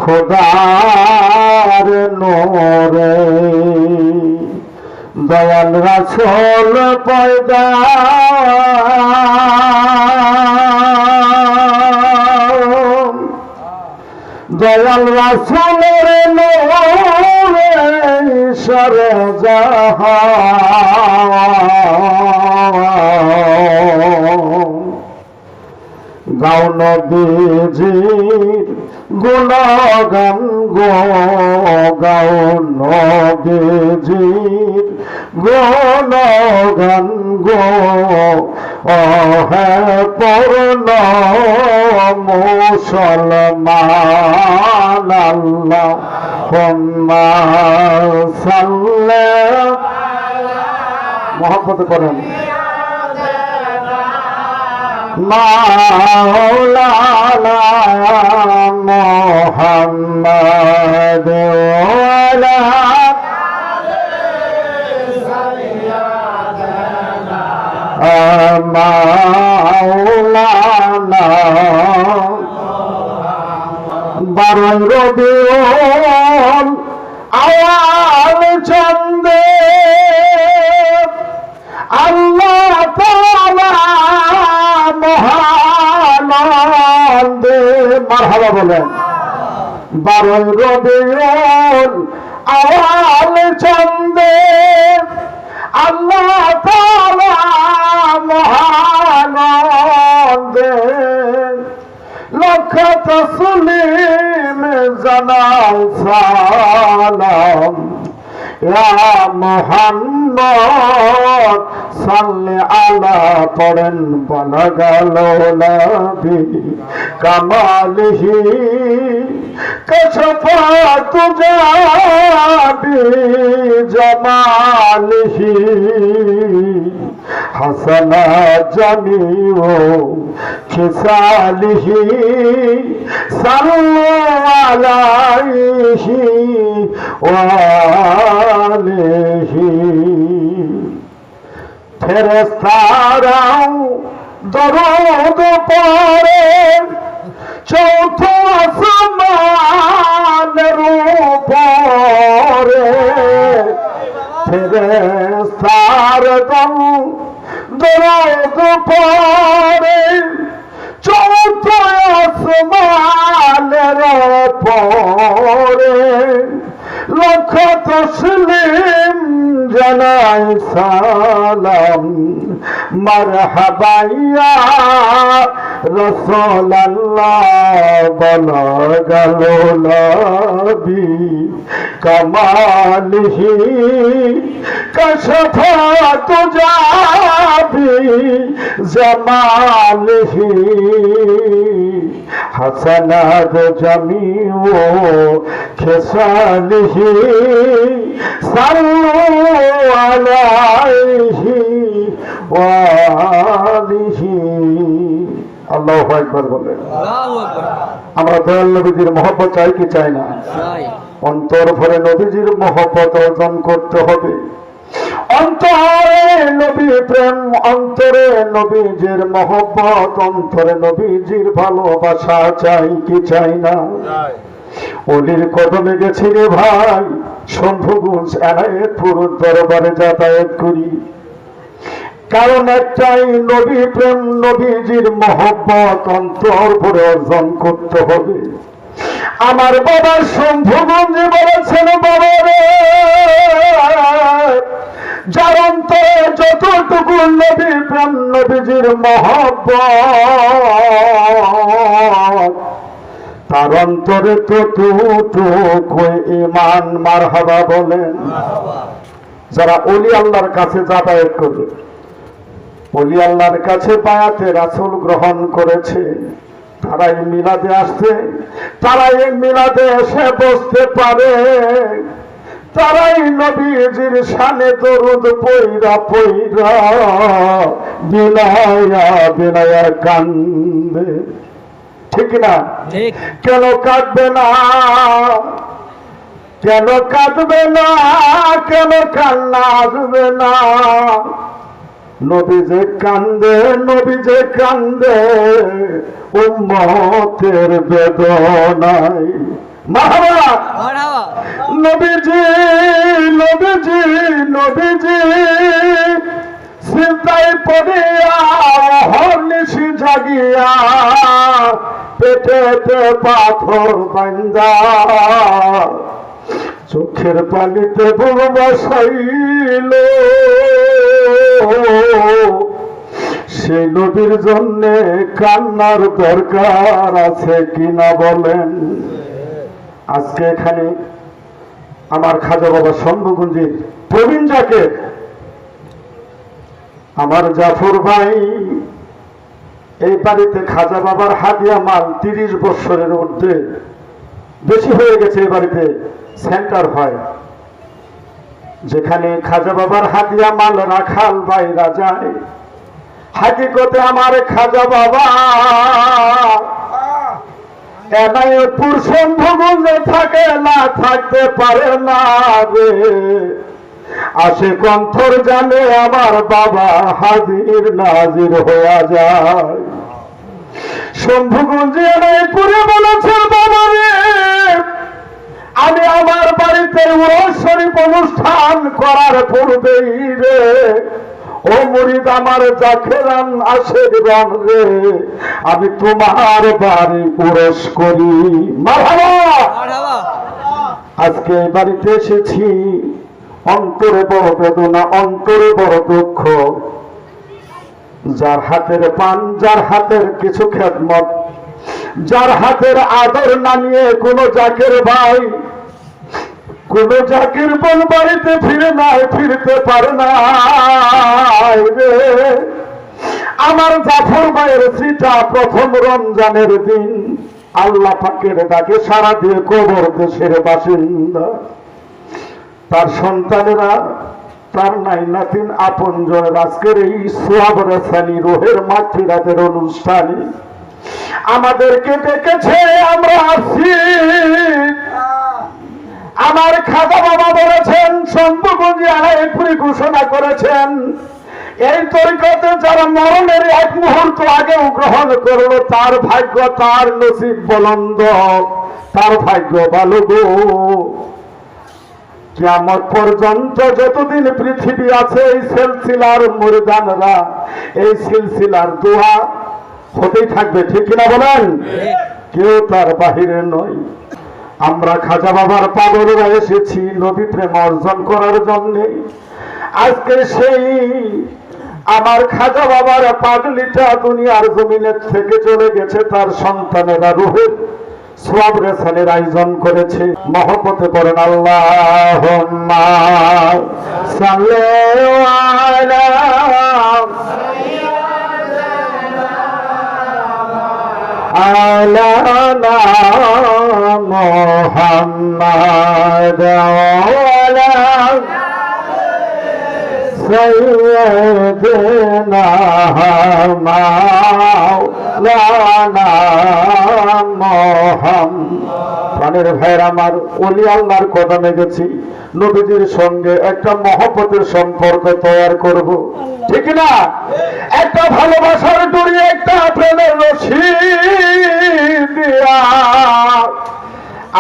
খোদার নূরে দয়াল রাসূল পয়দা দয়াল রাসূলের নূরে সরজাহান গাও নবীজির গুণগান গো গাও নবীজির গুণগান গো ও হে পূর্ণ মুসলমান আল্লাহুম্মা সাল্লি মুহাব্বত করেন মাওলানা মুহাম্মদ ওয়ালা মাওলানা বারোই রবিউল আওয়াল চন্দ্রে আল্লাহ তাআলা মহানন্দে মারহাবা বলেন বারোই রবিউল আওয়াল চন্দ্রে আল্লাহ তাআলা মহানন্দে লক্ষ তসলিম জানাই সালাম ইয়া মুহাম্মদ সাল্লি আলা পড়েন বলগাল নবী কামালিহি কশফাত জাবি জামালিহি হাসানা জামিউ খিসালিহি সাল্লু আলাইহি ওয়া আলিহি ফেরেশতারাও দরুদ পড়ে চৌথ আসমানের উপরে ফেরেশতারাও দরুদ পড়ে চৌথ আসমানের উপরে লক্ষ তসলিম জানাই সালাম মারহাবা ইয়া রাসূলুল্লাহ বলগাল নবী কামালিহি কশফাত জাবি জামালিহি হাসানাত জামিউ খিসালিহি সাল্লু আলাইহি ওয়া আলিহি আল্লাহু আকবার বলেন আল্লাহু আকবার আমরা দয়াল নবীজির মহব্বত চাই কি চাই না চাই অন্তর ভরে নবীজির মহব্বত অর্জন করতে হবে অন্তরে নবী প্রেম অন্তরে নবীজির মহব্বত অন্তরে নবীজির ভালোবাসা চাই কি চাই না ওলির কদমে গেছি রে ভাই শম্ভুগঞ্জ এনায়েতপুর দরবারে যাতায়াত করি কারণ একটাই নবী প্রেম নবীজির মহব্বত অন্তর ভরে অর্জন করতে হবে আমার বাবা শম্ভুগঞ্জে বলেছেন বাবা রে যার অন্তরে যতটুকু নবী প্রেম নবীজির মহব্বত তার অন্তরে ততটুকু ঈমান মারহাবা বলেন যারা ওলি আল্লাহর কাছে যাতায়াত করবে ওলি আল্লাহর কাছে বায়াতে রাসূল গ্রহণ করেছে তারাই মিলাদে আসছে তারাই মিলাদে এসে বসতে পারে তারাই নবীজির শানে দরুদ পইরা পইরা বিনায়া বিনায়া কান্দে ঠিক না ঠিক কেন কাঁদবে না কেন কাঁদবে না কেন কান্না আসবে না নবী যে কান্দে উম্মতের বেদনায় মারহাবা। নবীজি নবীজি নবীজি চিন্তায় পড়িয়া হরনিশি জাগিয়া পেটেতে পাথর বান্দা চোখের পানিতে বুক বসাইল সেই নবীর জন্যে কান্নার দরকার আছে কিনা বলেন। আজকে এখানে আমার খাজা বাবা শম্ভুগঞ্জের প্রবীণ জাকের আমার জাফর ভাই এই বাড়িতে খাজা বাবার হাদিয়া মাল 30 বছরের ঊর্ধ্বে বেশি হয়ে গেছে। এই বাড়িতে সেন্টার হয় যেখানে খাজা বাবার হাদিয়া মাল রাখাল বাইরা যায়। হাকিকতে আমার খাজা বাবা এনায়তপুর শম্ভুগঞ্জে থাকে না, থাকতে পারে না রে। আসে কণ্ঠর জানে আমার বাবা হাজির নাজির হইয়া যায়। শম্ভুগঞ্জে এনায়তপুরে বলেছেন বাবা রে আমি আমার বাড়িতে ওরস শরীফ অনুষ্ঠান করার পূর্বেই রে ও মুরিদ আমার জাকেরান আশীর্বাদ রে আমি তোমার বাড়ি ওরস করি। মারহাবা। আজকে বাড়িতে এসেছি, অন্তরে বড় বেদনা, অন্তরে বড় দুঃখ। যার হাতের পান, যার হাতের কিছু খেদমত, যার হাতের আদর না নিয়ে কোন জাকের ভাই, কোন জাকির বোন বাড়িতে ফিরতে পারে না রে। আমার জাফর ভাইয়ের চিঠা প্রথম রমজানের দিন আল্লাহ পাকের ডাকে সারা দিয়ে কবর দেশের বাসিন্দা। তার সন্তানেরা, তার নাই নাতিন আপন জনের আজকের এই সোয়াব রেসানি রোহের মাতৃরাতের অনুষ্ঠানে আমাদেরকে ডেকেছে, আমরা আসছি। আমার খাজা বাবা বলেছেন, শম্ভুগঞ্জে আলাইপুরি ঘোষণা করেছেন এই তরিকতে যারা মরণের এক মুহূর্ত আগেও গ্রহণ করলো তার ভাগ্য, তার নসিব বুলন্দ, তার ভাগ্য ভালো গো। কিয়ামত পর্যন্ত যতদিন পৃথিবী আছে এই সিলসিলার মুরিদানরা, এই সিলসিলার দোয়া হতেই থাকবে, ঠিক কিনা বলেন? কেউ তার বাহিরে নয়। আমরা খাজা বাবার পাগলরা এসেছি নবী প্রেম অর্জন করার জন্য। আজকে সেই আমার খাজা বাবার পাগলিটা দুনিয়ার জমিনের থেকে চলে গেছে, তার সন্তানেরা রুহের সোয়াব রেসানের আয়োজন করেছে। মহব্বতে পড়েন আল্লাহুম্মা সাল্লি আলা আলা মুহাম্মাদ ওয়া সাইয়্যিদিনা মাওলানা মুহাম্মদ। প্রাণের ভাইয়ের আমার, ওলি আল্লাহর কদমে গেছি, নবীজির সঙ্গে একটা মহব্বতের সম্পর্ক তৈরি করব, ঠিক না? একটা ভালোবাসার ডুরি, একটা প্রেমের রশি দিয়া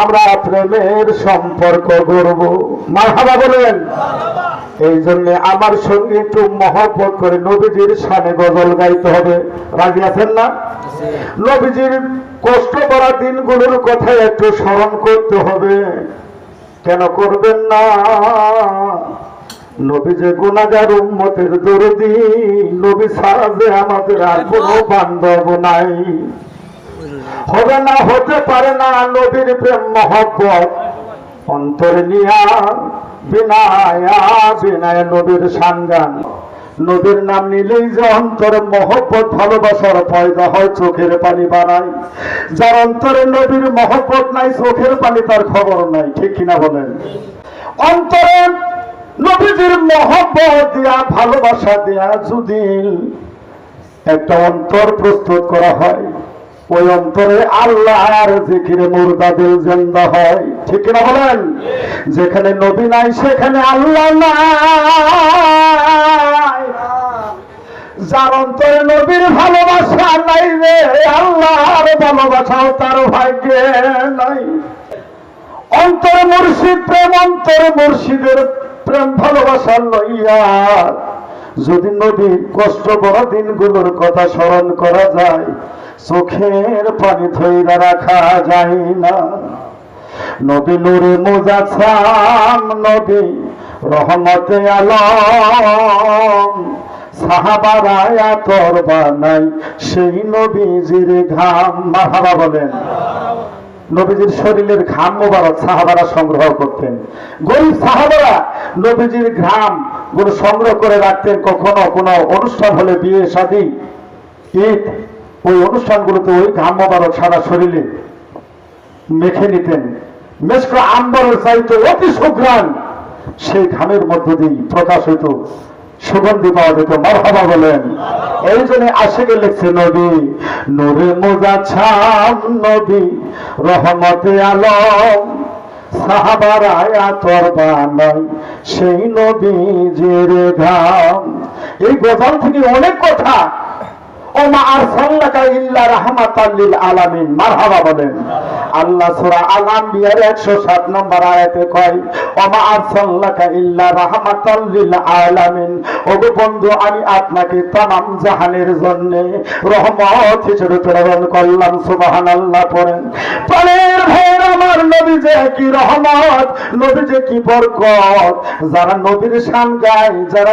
আমরা প্রেমের সম্পর্ক গড়ব। মারহাবা বলেন। এই জন্য আমার সঙ্গে একটু মহব্বত করে নবীজির শানে গজল গাইতে হবে। রাজি আছেন না? নবীজির কষ্ট করা দিনগুলোর কথা একটু স্মরণ করতে হবে। কেন করবেন না? নবী যে গুনাহগার উম্মতের দরদি, নবী ছাড়া যে আমাদের আর কোনো বান্ধব নাই, হবে না, হতে পারে না। নবীর প্রেম মহব্বত অন্তরে নিয়া বিনায়া বিনায় নবীর সানগান, নবীর নাম নিলেই যে অন্তরে মহব্বত ভালোবাসার পয়দা হয়, চোখের পানি বাড়ায়। যার অন্তরে নবীর মহব্বত নাই, চোখের পানি তার খবর নাই, ঠিক কিনা বলেন? অন্তরে নবীজির মহব্বত দিয়া, ভালোবাসা দিয়া যদি একটা অন্তর প্রস্তুত করা হয়, ওই অন্তরে আল্লাহর জিকিরে মুর্দা দিল জিন্দা হয়, ঠিক কিনা বলেন? যেখানে নবী নাই সেখানে আল্লাহ নাই। যার অন্তরে নবীর ভালোবাসা নাই রে, আল্লাহর ভালোবাসাও তার ভাগ্যে নাই। অন্তরে মুর্শিদ প্রেম, অন্তরে মুর্শিদের প্রেম ভালোবাসা লইয়া যদি নবীর কষ্ট বড় দিনগুলোর কথা স্মরণ করা যায়, চোখের পানি ধইরা রাখা যায় না। নবী নূরে মুজাসসাম, নবী রহমতে আলম, সাহাবারা আতর বানাই সেই নবীজির ঘাম। মারহাবা বলেন। নবীজির শরীরের ঘাম মোবারক সাহাবারা সংগ্রহ করতেন। গরিব সাহাবারা নবীজির ঘাম গুলো সংগ্রহ করে রাখতেন। কখনো কোনো অনুষ্ঠান হলে, বিয়ে শাদী, ঈদ, ওই অনুষ্ঠানগুলোতে ওই ঘাম মোবারক সারা শরীরে মেখে নিতেন। মেশক আম্বরের চাইতে অতি সুঘ্রাণ সেই ঘামের মধ্য দিয়ে প্রকাশ হইত, সুগন্ধি পাওয়া যেত। মারহাবা বলেন। এই জন্য আশিকে লিখছে নবী নূরে মুজাসসাম, নবী রহমতে আলম, সাহাবারা আতর বানাই সেই নবীজির ঘাম। এই গজল থেকে অনেক কথা। ওমা আরসালনাকা ইল্লা রাহমাতাল লিল আলামিন। মারহাবা বলেন। আল্লাহ সূরা আল আম্বিয়ার 107 নম্বর আয়াতে কয়, ওমা আরসালনাকা ইল্লা রাহমাতাল লিল আলামিন। ওগো বন্ধু, আমি আপনাকে তামাম জাহানের জন্য রহমত হিসেবে প্রেরণ করলাম। সুবহানাল্লাহ পড়েন। প্রাণের ভাইয়ের আমার, নবী যে কি রহমত, নবী যে কি বরকত। যারা নবীর শান গায়, যারা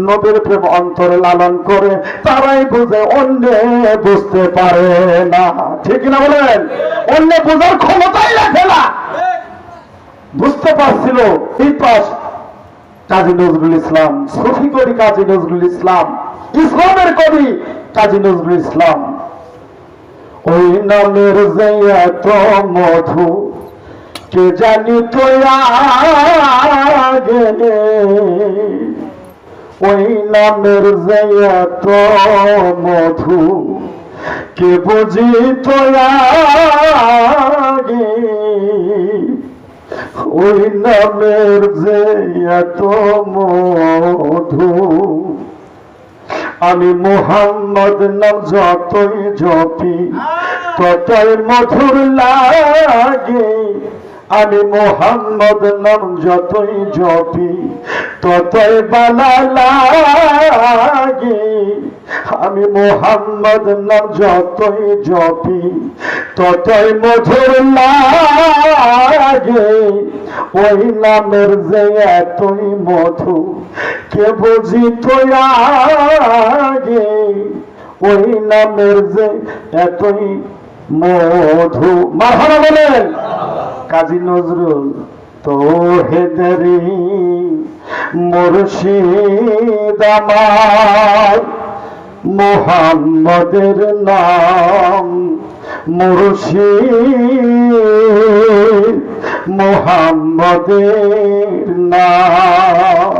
নবীর প্রেম অন্তরে লালন করে, তারাই বুঝে, অন্য বুঝতে পারে না। ঠিক না বলেন? অন্য বোঝার ক্ষমতাই রাখে না। বুঝতে পারছিল এই পাশ কাজী নজরুল ইসলাম, সুফি কবি কাজী নজরুল ইসলাম, ইসলামের কবি কাজী নজরুল ইসলাম। ওই নামের যে এত মধু কে জানি তো আগে, ওই নামের যে এত মধু কে বুঝি তো আগে, ওই নামের যে এত মধু। আমি মুহাম্মদ নাম যতই জপি ততই মধুর লাগে, আমি মুহাম্মদ নাম যতই জপি ততই বালা লাগে, আমি মুহাম্মদ নাম যতই জপি ততই মধুর লাগে, ওই নামের যে এতই মধু কে বুঝি তো আগে, ওই নামের যে এতই মধু। মারহাবা বলেন। কাজী নজরুল তো হেদারি মুর্শিদ আমার, মুহাম্মদের নাম মুর্শিদ, মুহাম্মদের নাম।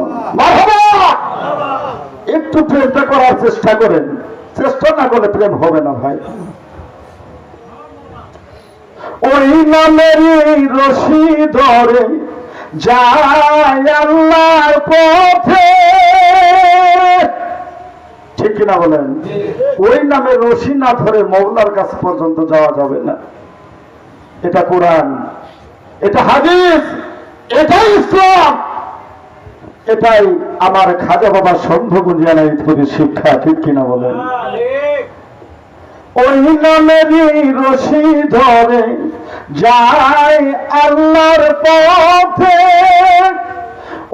একটু প্রেমটা করার চেষ্টা করেন, চেষ্টা না করলে প্রেম হবে না ভাই। ওই নামেরই রশি ধরে যায় আল্লাহর পথে। ঠিক কিনা বলেন? ওই নামে রশি না ধরে মওলার কাছে পর্যন্ত যাওয়া যাবে না। এটা কোরআন, এটা হাদিস, এটাই ইসলাম, এটাই আমার খাজা বাবা শম্ভুগুঞ্জিয়ানা ইত্যাদি শিক্ষা। ঠিক কিনা বলেন? ওই নামেরই রশি ধরে যায় আল্লাহর পথে,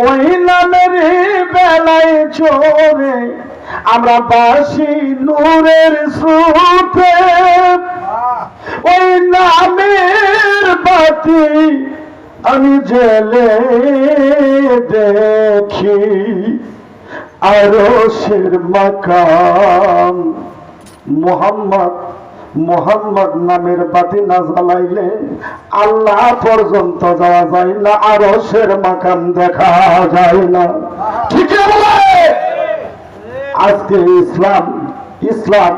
ওই নামেরই বেলায় চলে আমরা বাসি নূরের স্রোতে, ওই নামের বাতি আমি জেলে দেখি আরশের মাকাম। মুহাম্মদ নামের বাতি না জ্বালাইলে আল্লাহ পর্যন্ত যাওয়া যায় না, আরশের মাকাম দেখা যায় না। ঠিক আছে? আজকে ইসলাম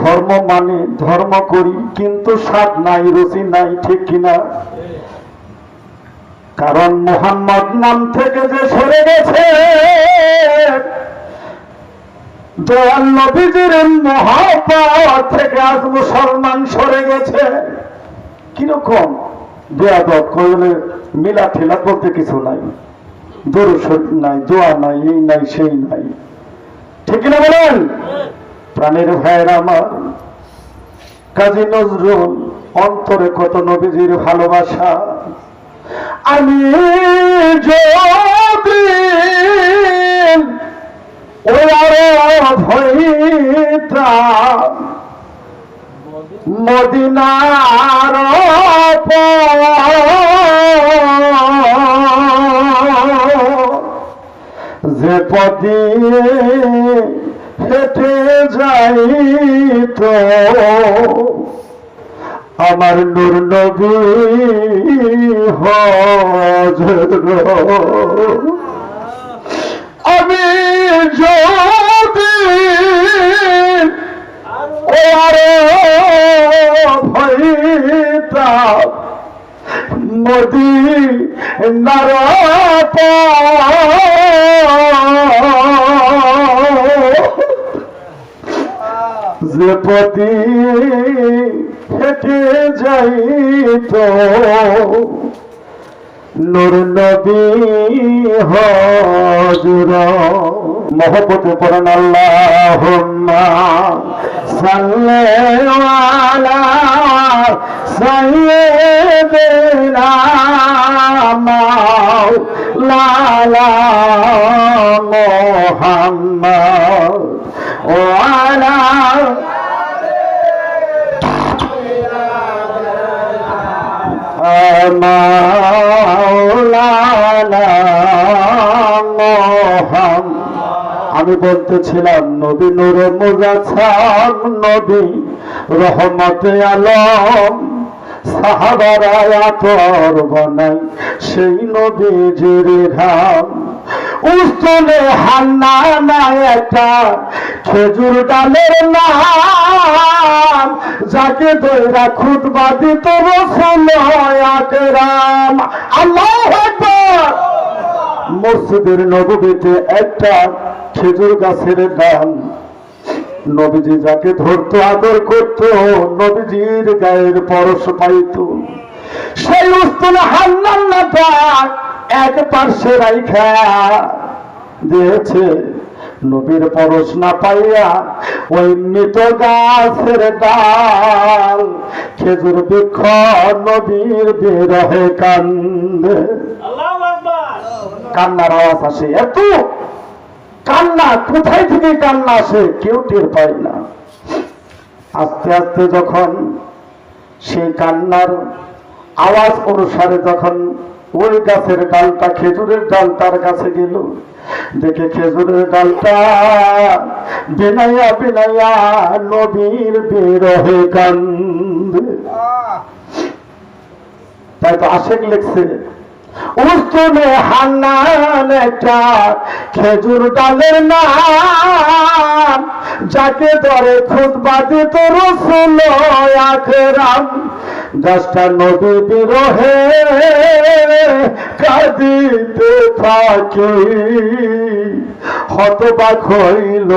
ধর্ম মানে ধর্ম করি, কিন্তু স্বাদ নাই, রুচি নাই। ঠিক কিনা? কারণ মুহাম্মদ নাম থেকে যে সরে গেছে, দয়াল নবীজির মহব্বত থেকে আজ মুসলমান সরে গেছে। কিরকম? বেয়াদব করলে মিলা ঠেলা বলতে কিছু নাই, দরুদ নাই, দোয়া নাই, এই নাই সেই নাই, ঠিক না বলেন? প্রাণের ভাইয়েরা আমার, কাজী নজরুল অন্তরে কত নবীজির ভালোবাসা। আমি যদি ওই আরব হইতাম মদিনার যে পদে হেঁটে যাইত আমার নূর নবী হযরত, আমি যদি হইতাম মদিনার যে পথে হেঁটে যাইত নূর নবী হযরত। মহব্বতে পড়েন আল্লাহুম্মা সাল্লি আলা সাইয়্যিদিনা মাওলানা মুহাম্মদ ওয়া আলা মাওলানা মুহাম্মদ। আমি বলতেছিলাম নবী নূরে মুজাসসাম, নবী রহমতে আলম, সাহাবারা আতর বানাই সেই নবীজির ঘাম। উস্তলে হান্না না একটা খেজুর ডালের নাম, যাকে দইরা খুতবা দিত রাসূল আকরাম। আল্লাহু আকবার। মসজিদের নববীতে একটা খেজুর গাছের ডাল, নবীজি যাকে ধরতো আদর করত, নবীজির গায়ের পরশ পাইত, সেই উস্তলে হান্নাটা এক পার্শ্বে রাইখা দিয়েছে। নবীর পরশ না পাইয়া ওই মৃত গাছের ডাল খেজুর বৃক্ষ নবীর বিরহে কান্দে। কান্নার আওয়াজ আসে, এত কান্না কোথায় থেকে কান্না আসে কেউ টের পায় না। আস্তে আস্তে যখন সেই কান্নার আওয়াজ অনুসারে যখন ওই গাছের ডালটা, খেজুরের ডালটার কাছে গেল, দেখে খেজুরের ডালটা বিনাইয়া বিনাইয়া নবীর বিরহে কান্দে। তাই তো আশেক লিখছে, উস্তলে হান্নান একটা খেজুর ডালের নাম, যাকে ধরে খুতবা দিত রাসূল আকরাম। গাছটা নবীর বিরহে কাঁদিতে থাকে, হতবাক হইল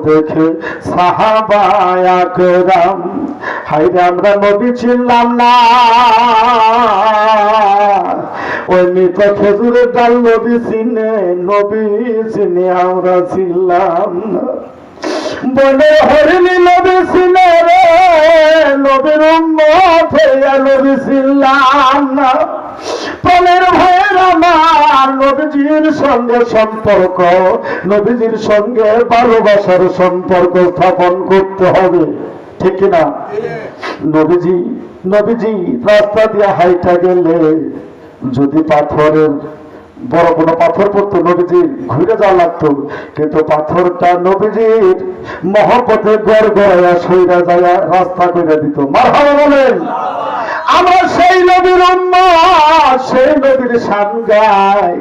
দেখে সাহাবা আকরাম। হায়রে আমরা নবী ছিলাম না, ওই মৃত খেজুরের ডাল নবী চিনে, নবী চিনে আমরা ছিলাম না। বলে হরিণী নবী চিনে রে, নবীর উম্মত হইয়া নবী ছিলাম না। প্রাণের ভাইয়ের আমার, নবীজির সঙ্গে সম্পর্ক, নবীজির সঙ্গে ভালোবাসার সম্পর্ক স্থাপন করতে হবে, ঠিক কিনা? নবীজি রাস্তা দিয়ে হাইটা গেলে যদি পাথরের বড় কোনো পাথর পড়তো, নবীজির ঘুরে যাওয়া লাগতো, কিন্তু পাথরটা নবীজির মহব্বতে গড় গড়াইয়া সইরা যায় রাস্তা করে দিত। মারহাবা বলেন। আমরা সেই নবীর উম্মত, সেই নবীর শান গাই,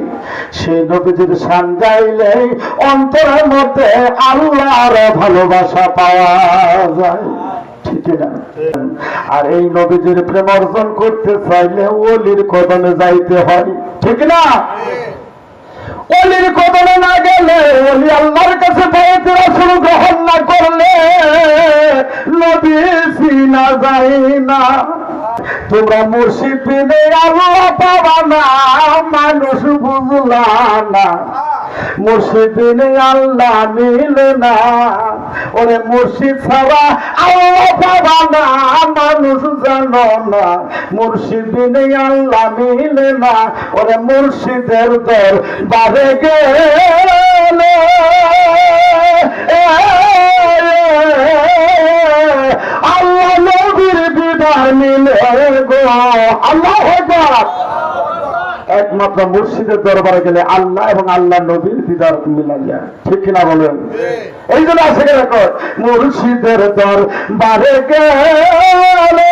সেই নবীজির শান গাইলে অন্তরের মধ্যে আল্লাহর ভালোবাসা পাওয়া যায়, ঠিক না? আর এই নবীজির প্রেম অর্জন করতে চাইলে ওলির কদমে যাইতে হয়, ঠিক না? অলির কদমে না গেলে, অলি আল্লাহর কাছে বায়াত রাসূল গ্রহণ না করলে নবী চিনা যায় না। তোমরা মুর্শিদ বিনে আল্লাহ পাবা না, মানুষ বুঝলা না। মুর্শিদ বিনে আল্লাহ মিলে না, ওরে মুর্শিদ ছাড়া আল্লাহ পাবা না, মানুষ জানো না। মুর্শিদ বিনে আল্লাহ মিলে না, ওরে মুর্শিদের দর বারে গেলে আল্লাহ নবীর বিদার মিলে গো। আল্লাহু আকবার। একমাত্র মুর্শিদের দরবারে গেলে আল্লাহ এবং আল্লাহ নবীর দিদার মিলা যায়, ঠিক কিনা বলেন? এই জন্য আছে রেকর্ড, মুর্শিদের দরবারে গেলে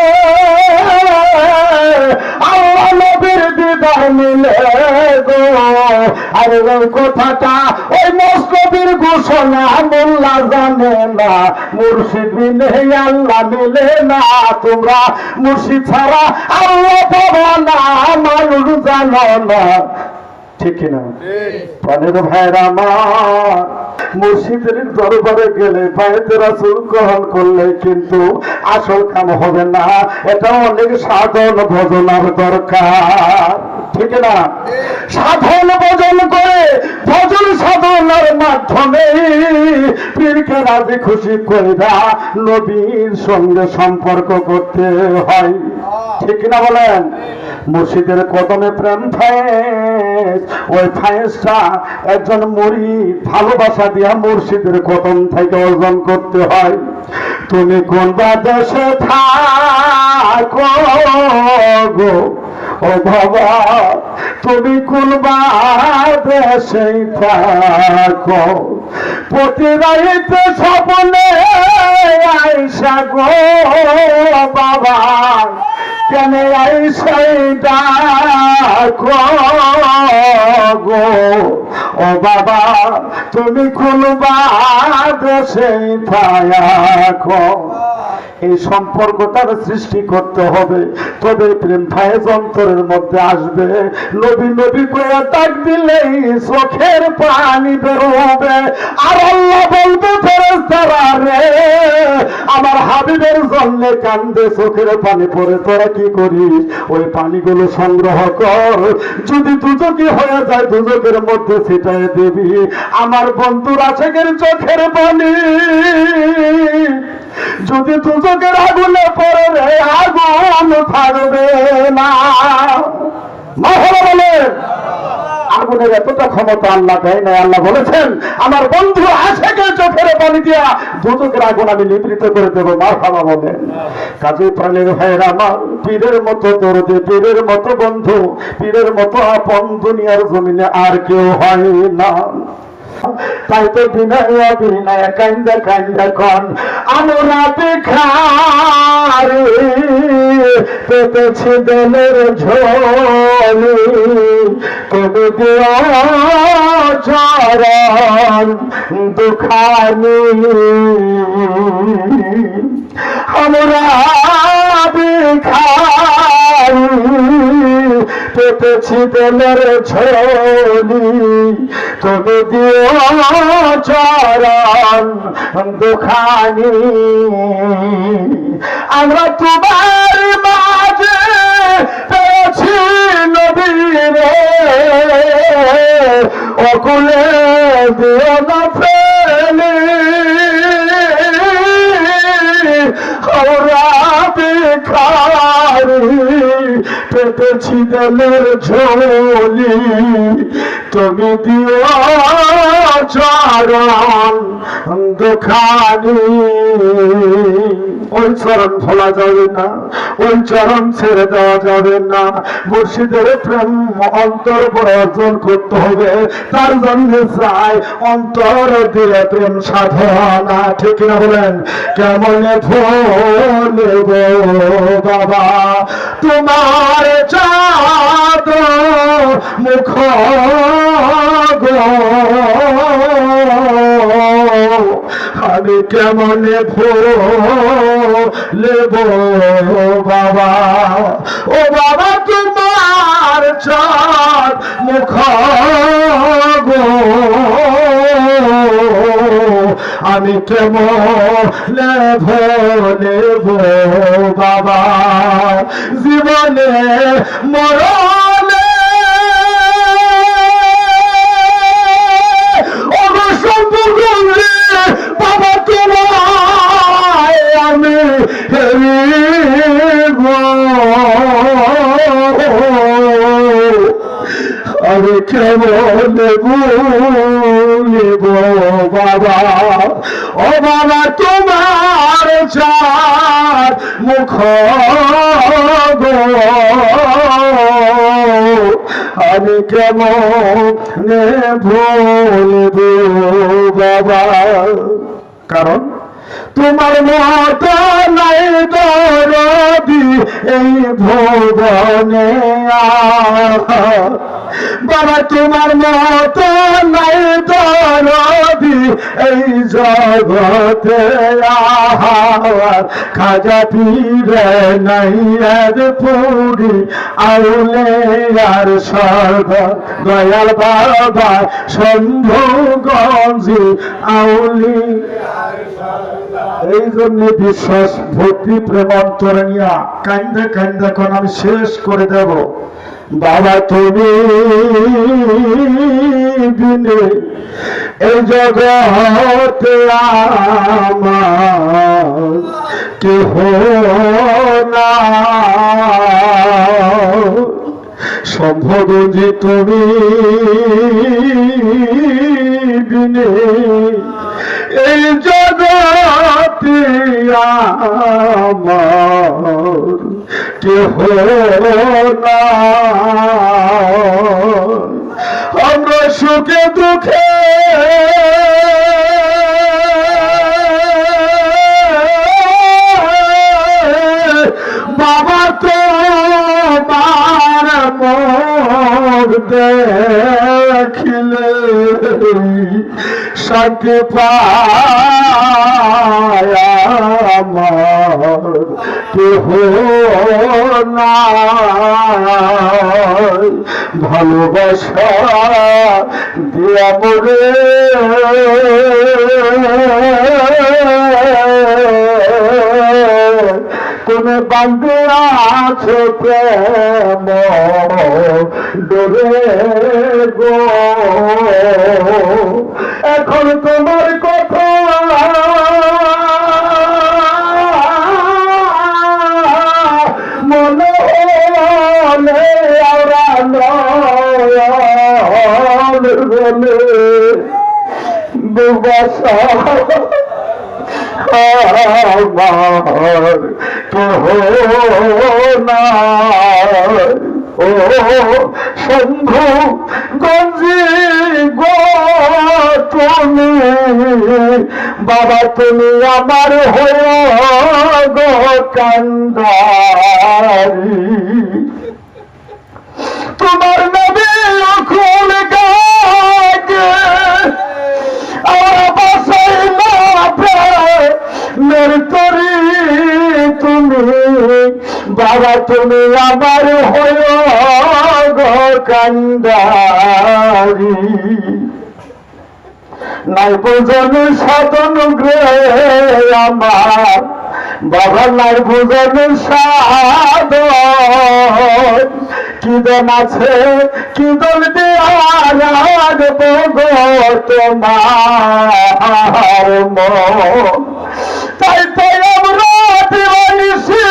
আল্লাহ নবীর দিদার মিলে গো। আর ওই কথাটা ওই মসনবীর ঘোষণা মোল্লা জানে না, মুর্শিদ বিনে আল্লাহ মিলে না। তোমরা মুর্শিদ ছাড়া আল্লাহ পাবা না, মানুষ জানো না, ঠিক কিনা? প্রাণের ভাইরা আমার, মুর্শিদের দরবারে গেলে বায়াত রাসূল গ্রহণ করলে কিন্তু আসল কাম হবে না, এটা অনেক সাধন ভজনার দরকার, ঠিক না? সাধন ভজন করে ভজন সাধনার মাধ্যমে পীরকে রাজি খুশি কইরা নবীর সঙ্গে সম্পর্ক করতে হয়, ঠিক না বলেন? মুর্শিদের কদমে প্রেম ফায়েজ, ওই ফায়েজটা একজন মুরিদ ভালোবাসা দিয়া মুর্শিদের কদম থেকে অর্জন করতে হয়। তুমি কোন দেশে থাকো গো ও বাবা, তুমি কোন দেশে থাকো, প্রতি রাইতে স্বপ্নে আইসা গো বাবা, কেন আইসাই ডাকো গো ও বাবা, তুমি কোন দেশে থাকো। এই সম্পর্কটার সৃষ্টি করতে হবে, তবে প্রেম ফায়েজ অন্তরের মধ্যে আসবে। নবী নবী করে ডাক দিলেই চোখের পানি বেরোবে, আর আল্লাহ বলবে ফেরেশতারা রে আমার হাবিবের জন্য কান্দে, চোখের পানি পড়ে, তোরা কি করিস? ওই পানিগুলো সংগ্রহ কর, যদি দুজকি হয়ে যায় দুজকের মধ্যে ছিটায় দিবি। আমার বন্ধুর আশেকের চোখের পানি যদি দুজকের আগুনে পড়ে রে, আগুন থাকবে না। আগুনের এতটা ক্ষমতা আল্লাহ দেয় নাই। আল্লাহ বলেছেন আমার বন্ধু আশেকের চোখের পানি দিয়া দুজকের আগুন আমি নিবৃত করে দেবো। মারহাবা বলেন। কাজে প্রাণের ভাইয়ের আমার, পীরের মতো দরদে, পীরের মতো বন্ধু, পীরের মতো আপন দুনিয়ার জমিনে আর কেউ হয় না। তাই তো বিনয় বিনয় কান্দা কান্দা কন আমরা বেখারি পেতেছি দেলের ঝোলি, তুমি দিও চরণ দুখানি। আমরা বেখারি পেতেছি দেলের ঝোলি, তুমি দিও চরণ দুখানি। আমরা তোমার মাঝে পেয়েছি নবীরে, অকুলে দিও না ফেলে। আমরা বেখারি পেতেছি দেলের ঝোলি, তুমি দিও চরণ দুখানি। ওই চরণ ভোলা যাবে না, ওই চরণ ছেড়ে দেওয়া যাবে না। মুর্শিদের প্রেম অন্তর অর্জন করতে হবে, তার জন্য চাই অন্তর দিয়ে প্রেম সাধনা, ঠিক না বলেন? কেমন ভুলব বাবা তোমার চাঁদ মুখ গো, আমি কেমনে ভুলব বাবা। ও বাবা তোমার চাঁদ মুখ গো, আমি কেমন ভুলব বাবা জীবনে মরণে বাবা তোমায় আমি হেরিব আমি কেমন ভুলিব বাবা ও বাবা তোমার চার মুখ আমি কেমন ভুলিব বাবা কারণ তোমার মত নাই দরদি এই ভুবনে বাবা তোমার মত নাই দরদি এই জগতে খাজা পীরে নাই আর পুরি আউলে আর সর্ব দয়াল বাবা শম্ভুগঞ্জি আউলি এই জন্য বিশ্বাস ভক্তি প্রেম অন্তরে নিয়া কান্দে কান্দে এখন আমি শেষ করে দেব বাবা তুমি বিনে এই জগতে আমার কেহ না সম্ভবজি তুমি বিনে এই জগতে আমার কেহ না আমরা সুখে দুঃখে বাবা তো মোর দেখিলে শান্তি পায় আমার কেহ না ভালোবাসা দিয়া মোরে তুমি বান্ধে আছো প্রেম ডোরে গো এখন তোমার কথা মনে হলে ওরা বলে দুবাসা আমার কেহ না ও শম্ভু গঞ্জি গো তুমি বাবা তুমি আমার হয়ে গো কান্দারি তোমার নবী খুল গাগে মের তরি তুমি বাবা তুমি আমার হয়ে গো কান্দারি নাই বুঝন সাধন গ্রে আমার বাবা নাই বুঝন সাধন কিদন আছে কিদন দেয়ার বগো তোমার মন তাই তাই আমরা দিবানিসি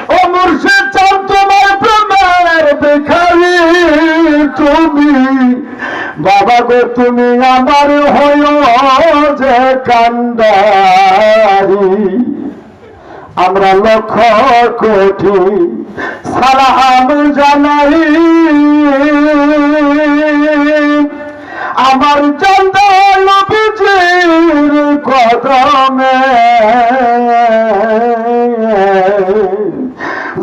ও মুর্শিদ চান তোমার প্রেমের ভিখারি তুমি বাবা গো তুমি আমার হয়ে যে কান্দারি আমরা লক্ষ কোটি সালাম জানাই আমার চন্দন নবীজির কদমে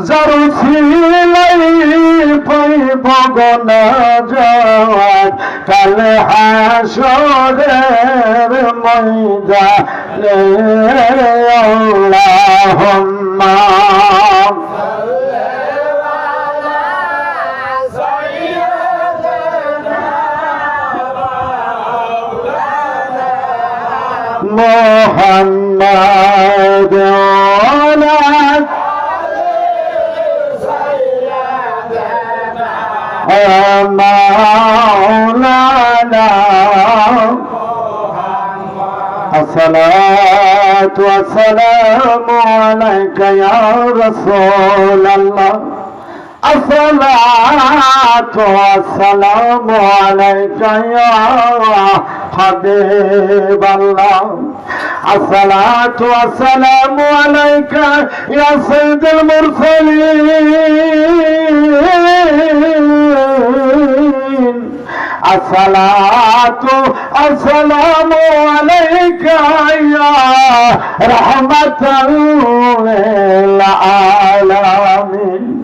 যার সিলাই পাইব গনা যাওয়ার কালে হাসরের ময়দানে আল্লাহুম্মা محمد وعلى مولانا الصلاة والسلام عليك يا رسول الله الصلاة والسلام عليك يا حبيب الله الصلاة والسلام عليك يا سيد المرسلين الصلاة والسلام عليك يا رحمة للعالمين